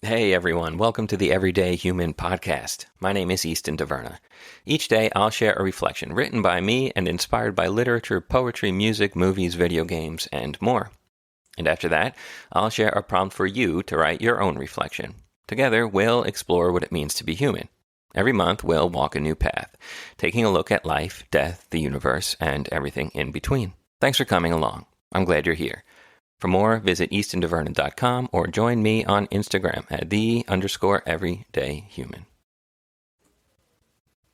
Hey everyone, welcome to the Everyday Human podcast. My name is Easton Taverna. Each day I'll share a reflection written by me and inspired by literature, poetry, music, movies, video games, and more. And after that, I'll share a prompt for you to write your own reflection. Together, we'll explore what it means to be human. Every month, we'll walk a new path, taking a look at life, death, the universe, and everything in between. Thanks for coming along. I'm glad you're here. For more, visit eastontaverna.com or join me on Instagram at _everydayhuman.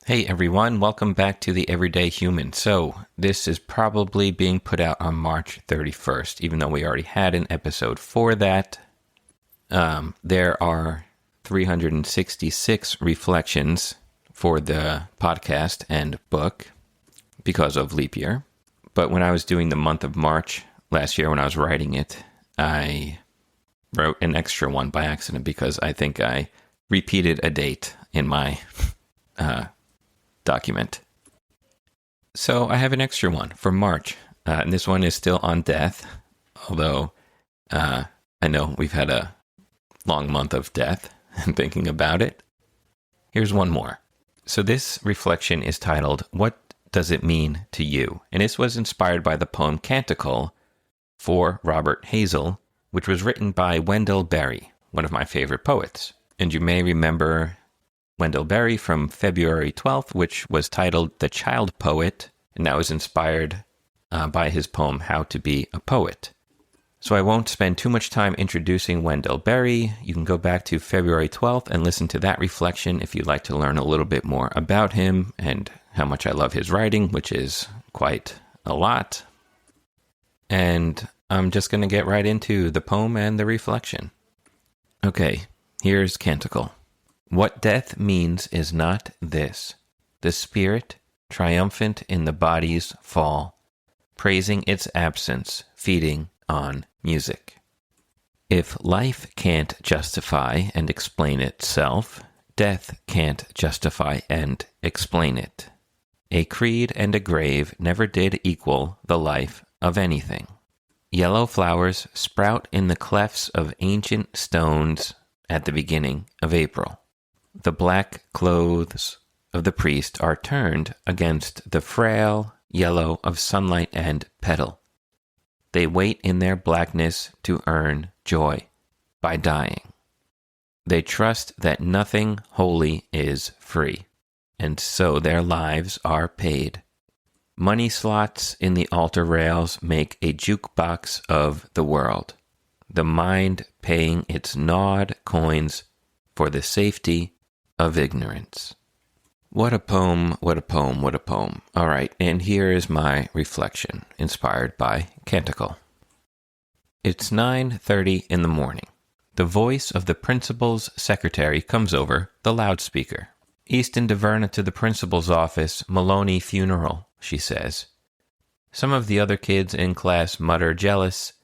Hey everyone, welcome back to the Everyday Human. So, this is probably being put out on March 31st, even though we already had an episode for that. There are 366 reflections for the podcast and book because of leap year. But when I was doing the month of March last year when I was writing it, I wrote an extra one by accident because I think I repeated a date in my document. So I have an extra one for March, and this one is still on death, although I know we've had a long month of death and thinking about it. Here's one more. So this reflection is titled, "What Does It Mean to You?" And this was inspired by the poem Canticle for Robert Hazel, which was written by Wendell Berry, one of my favorite poets. And you may remember Wendell Berry from February 12th, which was titled The Child Poet, and that was inspired by his poem How to Be a Poet. So I won't spend too much time introducing Wendell Berry. You can go back to February 12th and listen to that reflection if you'd like to learn a little bit more about him and how much I love his writing, which is quite a lot. And I'm just going to get right into the poem and the reflection. Okay, here's Canticle. What death means is not this: the spirit, triumphant in the body's fall, praising its absence, feeding on music. If life can't justify and explain itself, death can't justify and explain it. A creed and a grave never did equal the life of anything. Yellow flowers sprout in the clefts of ancient stones at the beginning of April. The black clothes of the priest are turned against the frail yellow of sunlight and petal. They wait in their blackness to earn joy by dying. They trust that nothing holy is free, and so their lives are paid. Money slots in the altar rails make a jukebox of the world, the mind paying its gnawed coins for the safety of ignorance. What a poem, what a poem, what a poem. All right, and here is my reflection, inspired by Canticle. It's 9:30 in the morning. The voice of the principal's secretary comes over the loudspeaker. "Easton Taverna to the principal's office, Maloney funeral," she says. Some of the other kids in class mutter jealous,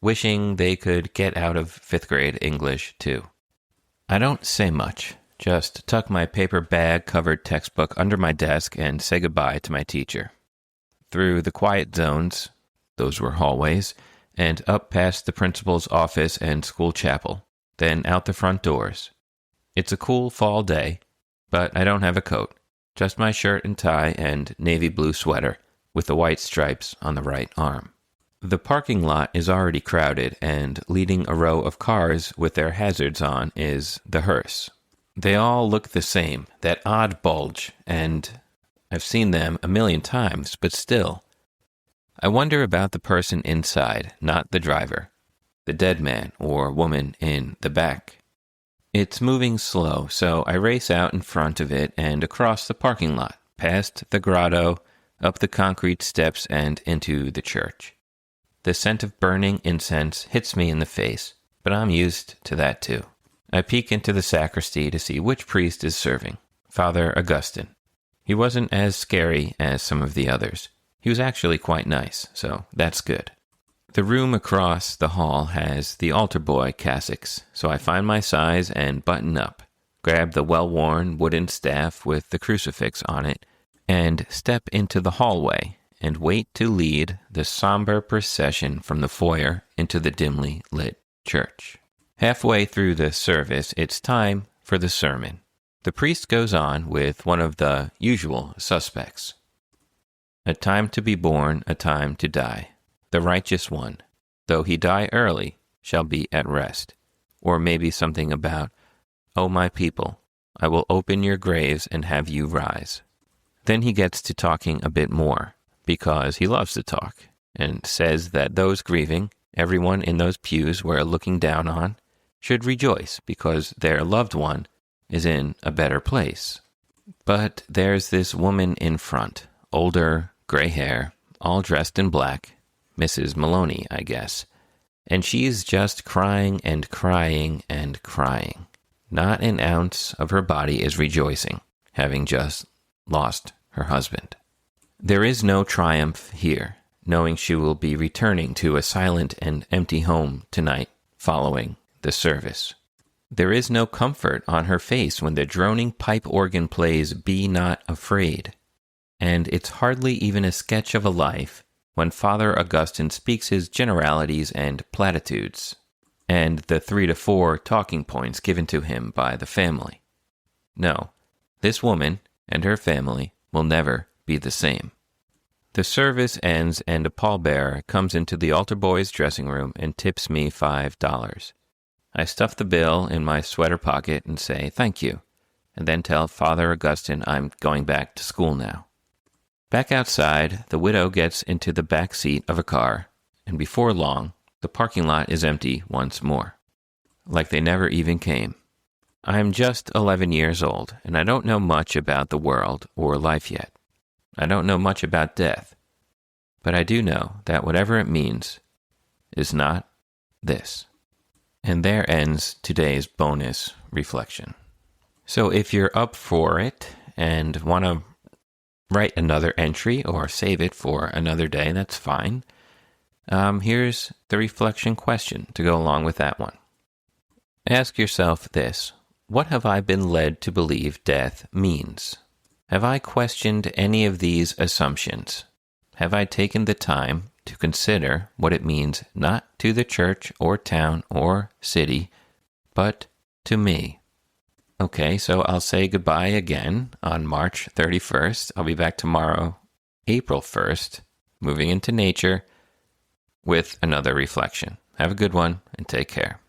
wishing they could get out of 5th grade English too. I don't say much, just tuck my paper bag-covered textbook under my desk and say goodbye to my teacher. Through the quiet zones, those were hallways, and up past the principal's office and school chapel, then out the front doors. It's a cool fall day, but I don't have a coat. Just my shirt and tie and navy blue sweater with the white stripes on the right arm. The parking lot is already crowded, and leading a row of cars with their hazards on is the hearse. They all look the same, that odd bulge, and I've seen them a million times, but still. I wonder about the person inside, not the driver, the dead man or woman in the back. It's moving slow, so I race out in front of it and across the parking lot, past the grotto, up the concrete steps, and into the church. The scent of burning incense hits me in the face, but I'm used to that too. I peek into the sacristy to see which priest is serving. Father Augustine. He wasn't as scary as some of the others. He was actually quite nice, so that's good. The room across the hall has the altar boy cassocks, so I find my size and button up, grab the well-worn wooden staff with the crucifix on it, and step into the hallway and wait to lead the somber procession from the foyer into the dimly lit church. Halfway through the service, it's time for the sermon. The priest goes on with one of the usual suspects. A time to be born, a time to die. The righteous one, though he die early, shall be at rest. Or maybe something about, O my people, I will open your graves and have you rise. Then he gets to talking a bit more, because he loves to talk, and says that those grieving, everyone in those pews we're looking down on, should rejoice because their loved one is in a better place. But there's this woman in front, older, gray hair, all dressed in black, Mrs. Maloney, I guess, and she's just crying and crying and crying. Not an ounce of her body is rejoicing, having just lost her husband. There is no triumph here, knowing she will be returning to a silent and empty home tonight following the service. There is no comfort on her face when the droning pipe organ plays Be Not Afraid. And it's hardly even a sketch of a life when Father Augustine speaks his generalities and platitudes, and the 3 to 4 talking points given to him by the family. No, this woman and her family will never be the same. The service ends and a pallbearer comes into the altar boy's dressing room and tips me $5. I stuff the bill in my sweater pocket and say thank you, and then tell Father Augustine I'm going back to school now. Back outside, the widow gets into the back seat of a car, and before long, the parking lot is empty once more, like they never even came. I'm just 11 years old, and I don't know much about the world or life yet. I don't know much about death, but I do know that whatever it means is not this. And there ends today's bonus reflection. So if you're up for it and want to write another entry or save it for another day, that's fine. Here's the reflection question to go along with that one. Ask yourself this: what have I been led to believe death means? Have I questioned any of these assumptions? Have I taken the time to consider what it means not to the church or town or city, but to me? Okay, so I'll say goodbye again on March 31st. I'll be back tomorrow, April 1st, moving into nature with another reflection. Have a good one and take care.